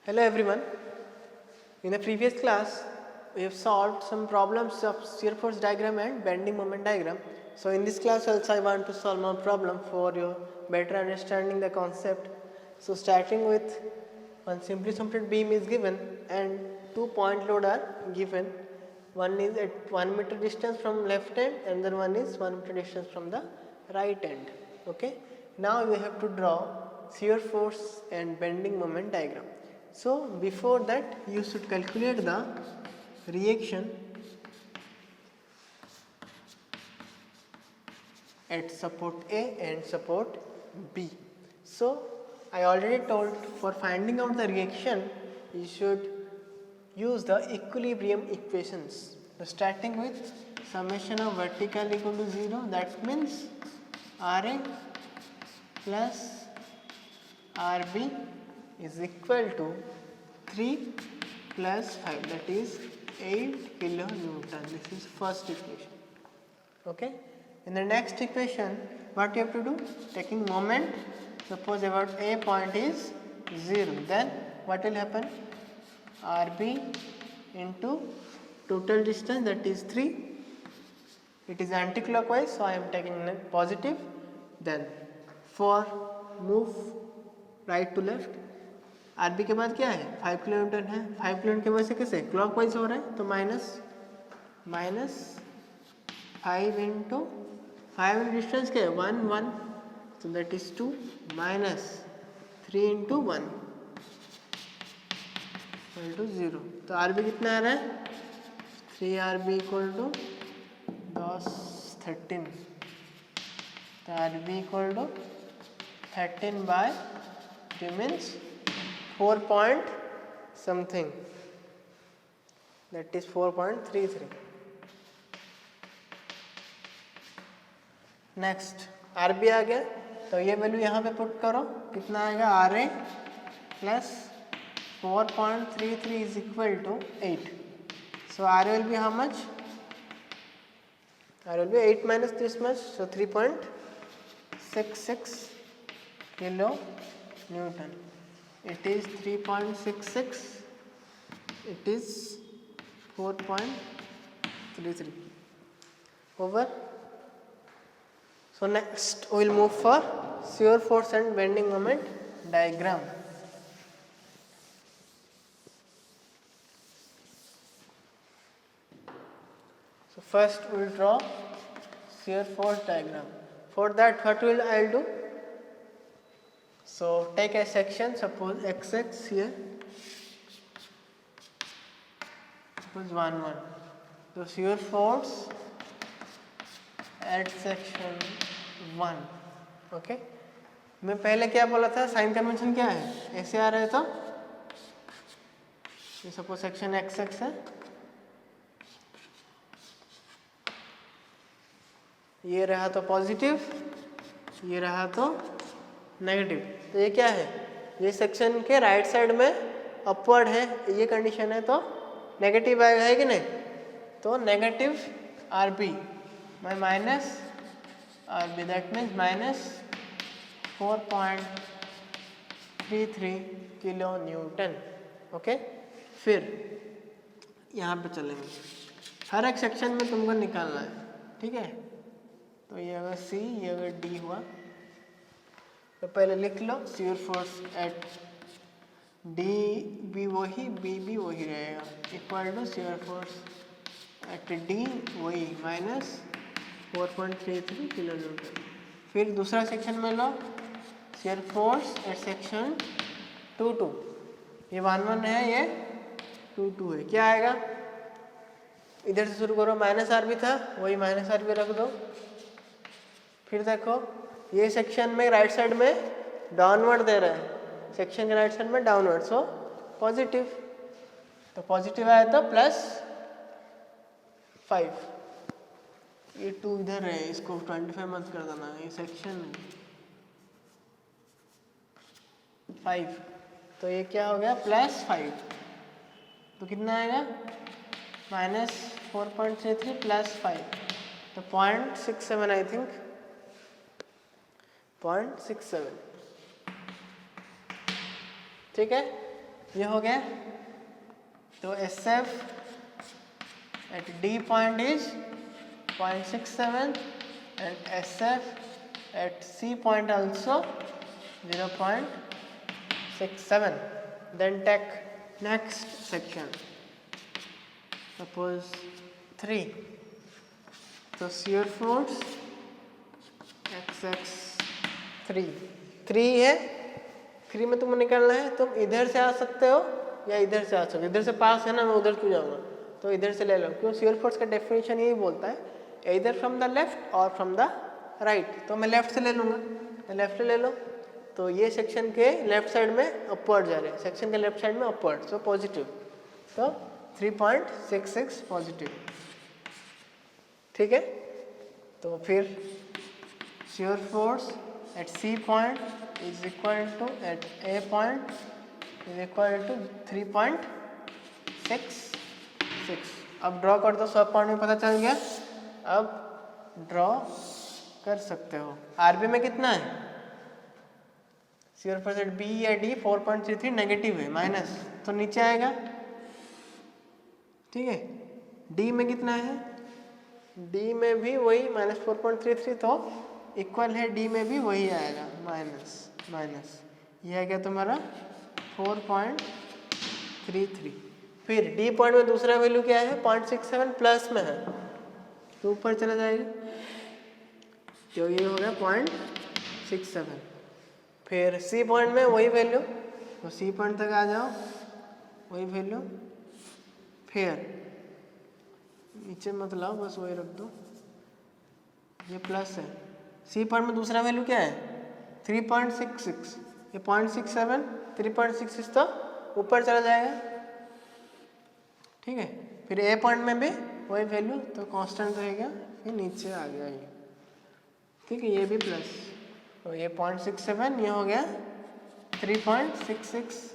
Hello everyone. In the previous class, we have solved some problems of shear force diagram and bending moment diagram. So in this class also I want to solve more problem for your better understanding the concept. So starting with one simply supported beam is given and 2 point load are given. One is at 1 meter distance from left end and then one is 1 meter distance from the right end. Okay. Now we have to draw shear force and bending moment diagram. So before that you should calculate the reaction at support A and support B. So I already told for finding out the reaction you should use the equilibrium equations. So starting with summation of vertical equal to 0, that means Ra plus Rb is equal to 3 plus 5, that is 8 kilonewton. This is first equation. Okay. In the next equation, what you have to do? Taking moment, suppose about A point is 0, then what will happen? Rb into total distance, that is 3. It is anti-clockwise, so I am taking positive. Then for move right to left, RB के बाद क्या है 5 kilometre है, 5 kilometre की वजह से कैसे clockwise हो रहा है, तो माइनस 5 इंटू 5 डिस्टेंस क्या है 1 1, तो that is 2 minus 3 into 1 equal to 0. तो आरबी कितना आ रहा है 3 आरबी इक्वल टू 13. तो RB equal to 13 by 3 means 4 point something, that is 4.33. Next RB आ गया, तो ये वैल्यू यहाँ पे पुट करो, कितना आएगा R A plus 4.33 is equal to 8. So R A will be how much? R will be 8 minus this much, so 3.66 kilo newton. It is 3.66, it is 4.33 over. So next we will move for shear force and bending moment diagram. So first we will draw shear force diagram. For that what will I will do? So take a section, suppose XX here, suppose 1 1. So shear force at section 1. Okay. मैं पहले क्या बोला था, sign convention क्या है, ऐसे आ रहा है, तो ये सपोज सेक्शन XX है, ये रहा तो पॉजिटिव, ये रहा तो नेगेटिव. तो ये क्या है, ये सेक्शन के राइट साइड में अपवर्ड है, ये कंडीशन है, तो नेगेटिव आएगा, है कि नहीं? तो negative R B by minus R B, that means minus 4.33 kilo newton. Okay. फिर यहाँ पे चलेंगे, हर एक सेक्शन में तुमको निकालना है, ठीक है? तो ये अगर सी, ये अगर डी हुआ, तो पहले लिख लो shear force at D B वही, बी भी वही रहेगा, equal to shear force at D वही माइनस 4.33 किलो न्यूटन. फिर दूसरा सेक्शन में लो shear force at सेक्शन 2 2, ये 1 1 है, ये 2 2 है, क्या आएगा? इधर से शुरू करो, माइनस आर भी था, वही माइनस आर भी रख दो. फिर देखो ये सेक्शन में राइट साइड में डाउनवर्ड दे रहा है, सेक्शन के राइट साइड में डाउनवर्ड, सो पॉजिटिव. तो पॉजिटिव आया तो प्लस 5, ये 2 इधर है, इसको 25 मत कर देना, ये सेक्शन 5, तो ये क्या हो गया प्लस 5. तो कितना आएगा माइनस 4.33 प्लस 5, तो 0.67 आई थिंक, 0.67. ठीक है. ये हो गया। तो SF at D point is 0.67 and SF at C point also 0.67. Then take next section. Suppose 3. तो shear force XX 3 है। 3 में तुमको निकालना है। तुम इधर से आ सकते हो या इधर से आ सकते हो। इधर से पास है ना, मैं उधर क्यों जाऊँगा, तो इधर से ले लो। क्यों, shear force का डेफिनेशन यही बोलता है इधर फ्रॉम द लेफ्ट और फ्रॉम द राइट। तो मैं लेफ्ट से ले लूँगा, तो लेफ्ट से ले लो। तो ये सेक्शन के लेफ्ट साइड में अपवर्ड जा रहे हैं, सेक्शन के लेफ्ट साइड में अपवर्ड, सो पॉजिटिव। तो 3.66 पॉजिटिव, ठीक है। तो फिर shear force at C point is equal to at A point is equal to 3.66। अब ड्रॉ कर दो, सब पॉइंट में पता चल गया। अब ड्रॉ कर सकते हो। आरबी में कितना है, shear force at B या D 4.33 नेगेटिव है, माइनस, तो नीचे आएगा, ठीक है। डी में कितना है, डी में भी वही -4.33, तो इक्वल है डी में भी वही आएगा, माइनस माइनस, ये आ गया तुम्हारा 4.33। फिर डी पॉइंट में दूसरा वैल्यू क्या है, 0.67 प्लस में है, तो ऊपर चला जाएगा, तो ये हो गया 0.67। फिर सी पॉइंट में वही वैल्यू, तो सी पॉइंट तक आ जाओ, वही वैल्यू। फिर नीचे मत लाओ, बस वही रख दो, ये प्लस है। सी पॉइंट में दूसरा वैल्यू क्या है, 3.66, ये 0.67, 3.66 तो ऊपर चला जाएगा, ठीक है। फिर ए पॉइंट में भी वही वैल्यू, तो कांस्टेंट रहेगा, फिर नीचे आ गया ये, ठीक है। ये भी प्लस, तो ये 0.67, ये हो गया 3.66,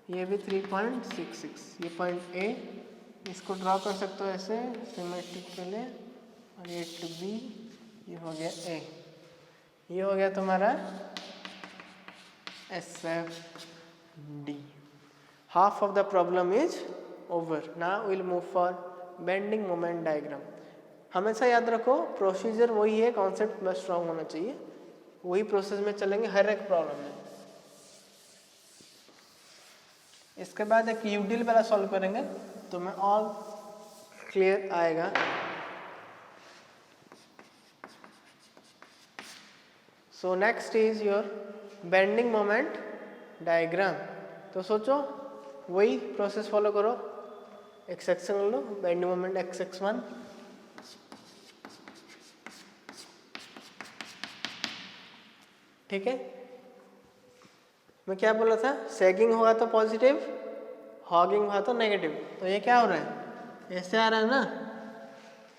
ये भी 3.66। ये पॉइंट ए, इसको ड्रॉ कर सकते हो ऐसे सिमेट्रिक के लिए, और ये टू बी, ये हो गया ए, ये हो गया तुम्हारा SFD। Half of the problem is over. Now will move for bending moment diagram. हमेशा याद रखो प्रोसीजर वही है, कॉन्सेप्ट बस स्ट्रॉन्ग होना चाहिए, वही प्रोसेस में चलेंगे हर एक प्रॉब्लम में। इसके बाद एक यूडिल वाला सॉल्व करेंगे, तो मैं ऑल क्लियर आएगा। So next is your bending moment diagram. तो सोचो वही प्रोसेस फॉलो करो, एक सेक्शन लो, बेंडिंग मोमेंट XX1, ठीक है। मैं क्या बोला था, सैगिंग हुआ तो पॉजिटिव, हॉगिंग हुआ तो नेगेटिव। तो ये क्या हो रहा है, ऐसे आ रहा है ना,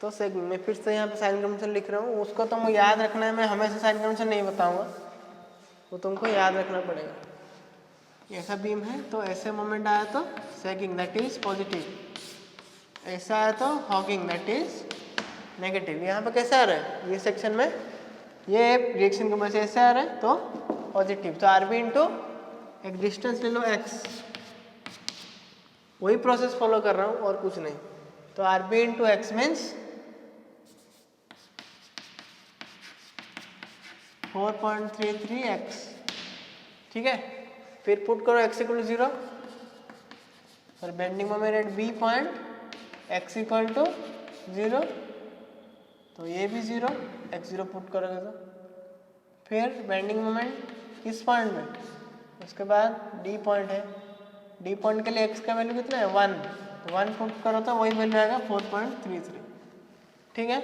तो सैगिंग। मैं फिर से यहाँ पे साइन कन्वेंशन लिख रहा हूँ, उसको तुमको याद रखना है, मैं हमेशा साइन कन्वेंशन नहीं बताऊंगा, वो तुमको याद रखना पड़ेगा। ऐसा बीम है तो ऐसे मोमेंट आया तो सैगिंग, दैट इज पॉजिटिव, ऐसा आया तो हॉगिंग, दैट इज नेगेटिव। यहाँ पे कैसे आ रहा है, ये सेक्शन में ये रिएक्शन की वजह से ऐसे आ रहा है तो पॉजिटिव। तो आरबी इंटू एक डिस्टेंस ले लो x, वही प्रोसेस फॉलो कर रहा हूँ और कुछ नहीं। तो RB into x means 4.33x, ठीक है। फिर पुट करो x इक्वल टू 0 और bending moment at B point x equal to 0, तो ये भी 0, x0 पुट करोगे तो। फिर बेंडिंग मोमेंट किस पॉइंट में, उसके बाद डी पॉइंट है, डी पॉइंट के लिए x का वैल्यू कितना है 1, तो 1 पुट करो तो वही वैल्यू आएगा 4.33, ठीक है।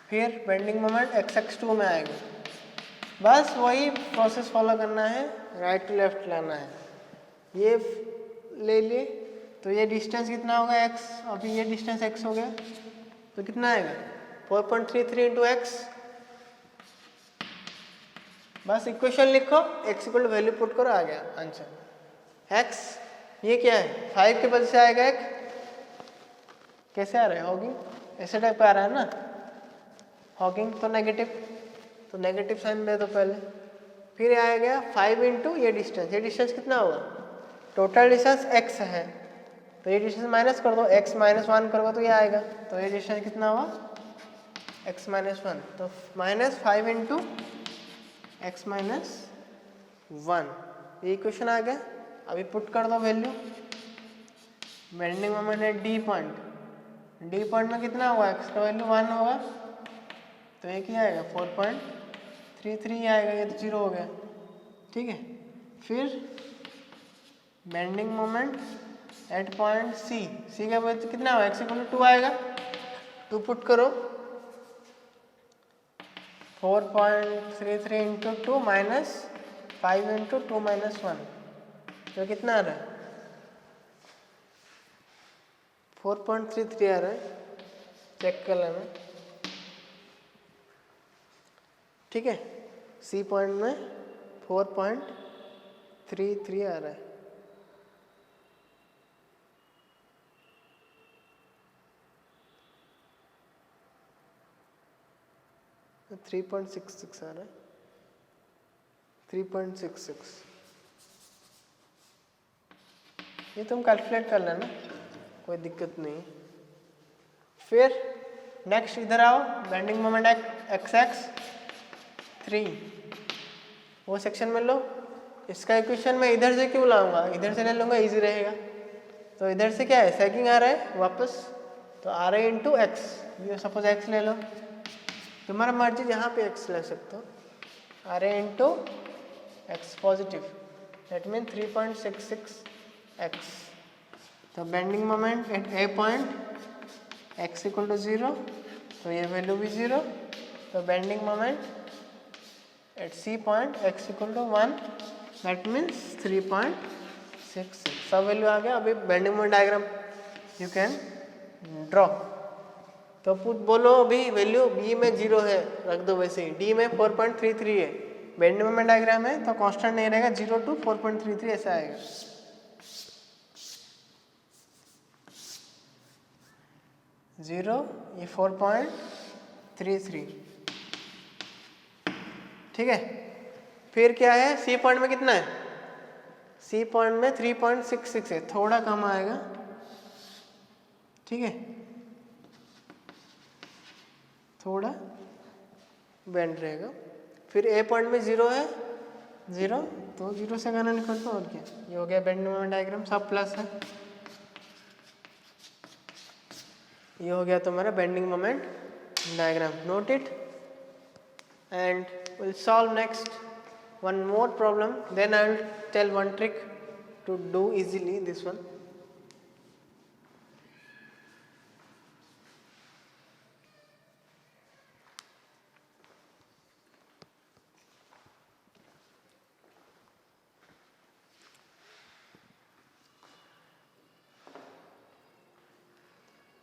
फिर बेंडिंग मोमेंट XX2 में आएगा, बस वही प्रोसेस फॉलो करना है, राइट टू लेफ्ट लाना है। ये ले लिए तो ये डिस्टेंस कितना होगा x, अभी ये डिस्टेंस x हो गया, तो कितना आएगा 4.33 इंटू एक्स। बस इक्वेशन लिखो, x equal to value put करो, आ गया आंसर। x ये क्या है, 5 के वजह से आएगा एक, कैसे आ रहा है हॉगिंग, ऐसे टाइप आ रहा है ना हॉगिंग, तो नेगेटिव, तो नेगेटिव साइन दे दो पहले, फिर आएगा 5 इंटू ये डिस्टेंस कितना होगा, टोटल डिस्टेंस x है तो ये डिस्टेंस माइनस कर दो, x -1 करोगे तो ये आएगा, तो ये डिस्टेंस कितना हुआ x -1, तो -5 इंटू x -1 ये इक्वेशन आ गया। अभी पुट कर दो वैल्यू, बेंडिंग मोमेंट है डी पॉइंट में कितना होगा, x का वैल्यू 1 होगा तो ये क्या आएगा 4.33 आएगा, ये तो 0 हो गया। ठीक है, फिर bending moment at point C का वैल्यू कितना होगा, x = 2 आएगा, 2 पुट करो, 4.33 इंटू 2 माइनस 5 इंटू 2 - 1 तो कितना आ रहा है 4.33 आ रहा है, चेक कर लेना। ठीक है, सी पॉइंट में 4.33 आ रहा है। तो 3.66 आ रहा है, 3.66 ये तुम कैलकुलेट कर लेना, कोई दिक्कत नहीं। फिर नेक्स्ट इधर आओ, बेंडिंग मोमेंट एक्स 3 वो सेक्शन में लो, इसका इक्वेशन मैं इधर से क्यों लाऊंगा, इधर से ले लूँगा, इजी रहेगा। तो इधर से क्या है सेकिंग आ रहा है वापस, तो आ रहा है इंटू एक्स, ये सपोज एक्स ले लो, तुम्हारा मर्जी यहाँ पे एक्स ले सकते हो, आ रहा है into X positive, that mean 3.66 X. तो bending moment at A point x = 0 तो ये वैल्यू भी 0, तो bending moment at C point x = 1 that means 3.66 सब वैल्यू आ गया। अभी bending moment diagram you can draw, तो बोलो अभी वैल्यू b में 0 है, रख दो वैसे ही, d में 4.33 है, बेंडिंग मोमेंट डायग्राम है तो कांस्टेंट नहीं रहेगा, 0 to 4.33 ऐसा आएगा। जीरो ये 4.33, ठीक है। फिर क्या है सी पॉइंट में कितना है, सी पॉइंट में 3.66 है, थोड़ा कम आएगा, ठीक है, थोड़ा बेंड रहेगा। फिर ए पॉइंट में 0 है, 0 तो 0 से गणना नहीं करता, और क्या, ये हो गया बेंडिंग मोमेंट डायग्राम, सब प्लस है, ये हो गया तुम्हारा bending moment diagram. Note it and will solve next one more problem, then I will tell one trick to do easily this one.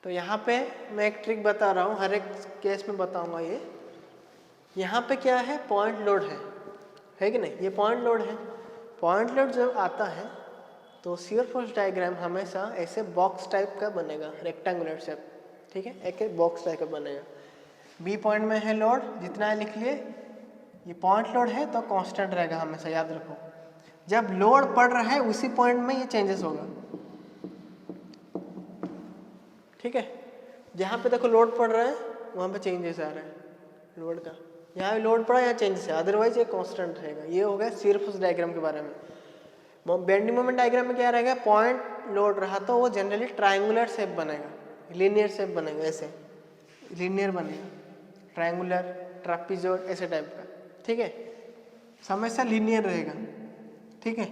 तो यहाँ पे मैं एक ट्रिक बता रहा हूँ, हर एक केस में बताऊँगा ये। यहाँ पे क्या है, पॉइंट लोड है कि नहीं, ये पॉइंट लोड है। पॉइंट लोड जब आता है तो शियर फोर्स डायग्राम हमेशा ऐसे बॉक्स टाइप का बनेगा, रेक्टेंगुलर शेप, ठीक है, एक बॉक्स टाइप का बनेगा। बी पॉइंट में है लोड, जितना है लिख लिए, ये पॉइंट लोड है तो कांस्टेंट रहेगा हमेशा, याद रखो। जब लोड पड़ रहा है उसी पॉइंट में ये चेंजेस होगा, ठीक है। जहाँ पे देखो लोड पड़ रहा है वहाँ पे चेंजेस आ रहा है लोड का, यहाँ लोड पड़ा यहाँ चेंजेस है, अदरवाइज ये कांस्टेंट रहेगा। ये हो गया शियर फोर्स डायग्राम के बारे में। बेंडिंग मोमेंट डायग्राम में क्या रहेगा, पॉइंट लोड रहा तो वो जनरली ट्रायंगुलर शेप बनेगा, लीनियर शेप बनेगा, ऐसे लीनियर बनेगा, ट्रायंगुलर, ट्रापीजॉइड ऐसे टाइप का, ठीक है, हमेशा लीनियर रहेगा, ठीक है।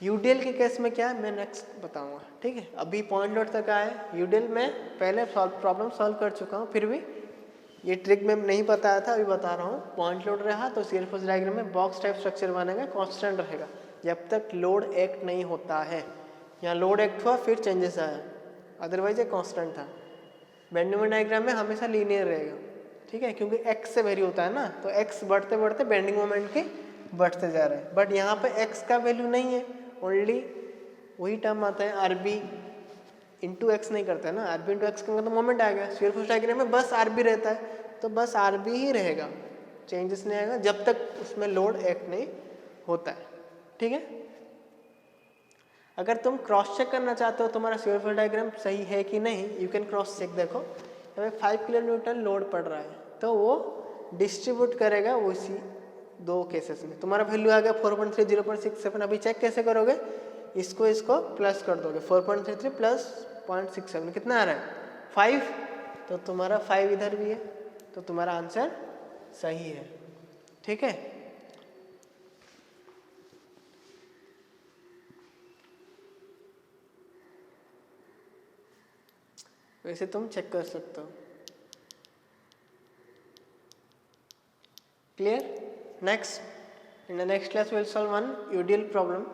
यूडीएल के केस में क्या है मैं नेक्स्ट बताऊंगा, ठीक है। अभी पॉइंट लोड तक आए, यूडीएल में पहले प्रॉब्लम सॉल्व कर चुका हूँ, फिर भी ये ट्रिक में नहीं बताया था, अभी बता रहा हूँ। पॉइंट लोड रहा तो शियर फोर्स डायग्राम में बॉक्स टाइप स्ट्रक्चर बनेगा, कांस्टेंट रहेगा जब तक लोड एक्ट नहीं होता है। यहाँ लोड एक्ट हुआ फिर चेंजेस आया, अदरवाइज ये कांस्टेंट था। बेंडिंग मोमेंट डायग्राम में हमेशा लीनियर रहेगा, ठीक है, क्योंकि एक्स से वेरी होता है ना, तो एक्स बढ़ते बढ़ते बेंडिंग मोमेंट के बढ़ते जा रहे हैं। बट यहाँ पे एक्स का वैल्यू नहीं है, ओनली वही टर्म आता है आर बी इंटू एक्स नहीं करता है ना, आर बी इंटू एक्स करेंगे तो मोमेंट आएगा। शियर फोर्स डायग्राम में बस आर बी रहता है तो बस आर बी ही रहेगा, चेंजेस नहीं आएगा जब तक उसमें लोड एक्ट नहीं होता है, ठीक है। अगर तुम क्रॉस चेक करना चाहते हो तुम्हारा शियर फॉल डायग्राम सही है कि नहीं, यू कैन क्रॉस चेक। देखो हमें 5 किलो न्यूटन लोड पड़ रहा है तो वो डिस्ट्रीब्यूट करेगा उसी दो केसेस में। तुम्हारा वैल्यू आ गया 4.3 0.67। अभी चेक कैसे करोगे, इसको प्लस कर दोगे, 4.33 प्लस 0.67 कितना आ रहा है 5, तो तुम्हारा 5 इधर भी है, तो तुम्हारा आंसर सही है, ठीक है। वैसे तुम चेक कर सकते हो। Clear? Next, in the next class we will solve one UDL problem.